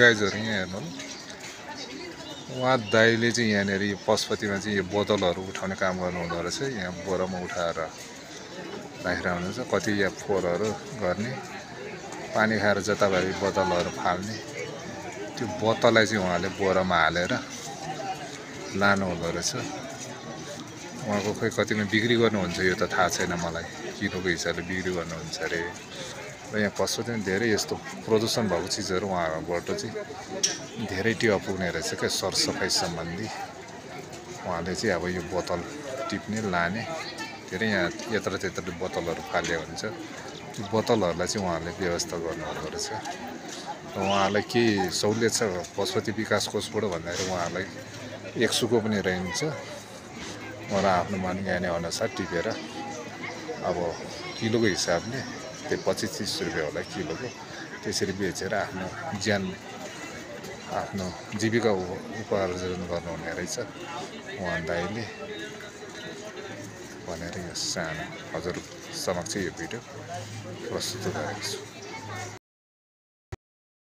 गाइजहरु यहाँ हेर्नु उहाँ दाइले चाहिँ यहाँनेरि पशुपतिमा चाहिँ यो बोतलहरु उठाउने काम गर्नुहुँदो रहेछ। यहाँ बोरामा उठाएर राखिरहेको हुनुहुन्छ। कति यहाँ फोहोरहरु गर्ने, पानी खाएर जताभावी बोतलहरु फाल्ने, त्यो बोतललाई चाहिँ उहाँले बोरामा हालेर लानु हुँदो रहेछ। उहाँको खोइ कतिमा बिक्री गर्नुहुन्छ यो त थाहा छैन मलाई, किलोको हिसाबले बिक्री गर्नुहुन्छ अरे। र यहाँ पशुपतिमा धेरै यस्तो प्रदूषण भएको चिजहरु उहाँबाट चाहिँ धेरै टिवा पुग्ने रहेछ क्या सरसफाइ सम्बन्धी। उहाँले चाहिँ अब यो बोतल टिप्ने लाने धेरै यहाँ यत्र बोतलहरु फालिएको हुन्छ। त्यो बोतलहरुलाई चाहिँ उहाँले व्यवस्था गर्नुहुँदो रहेछ। र उहाँलाई के सहुलियत छ पशुपति विकास कोषबाट भन्दाखेरि उहाँलाई 100 को पनि रहन्छ। उहाँलाई आफ्नो मनज्ञाने अनुसार टिपेर अब किलोको हिसाबले त्यो 25-30 रुपैयाँ होला किलोको, त्यसरी बेचेर आफ्नो ज्यान आफ्नो जीविका उपार्जन गर्नुहुने रहेछ उहाँ दाइले भनेर यो सानो हजुर समक्ष यो भिडियो प्रस्तुत गरेको छु।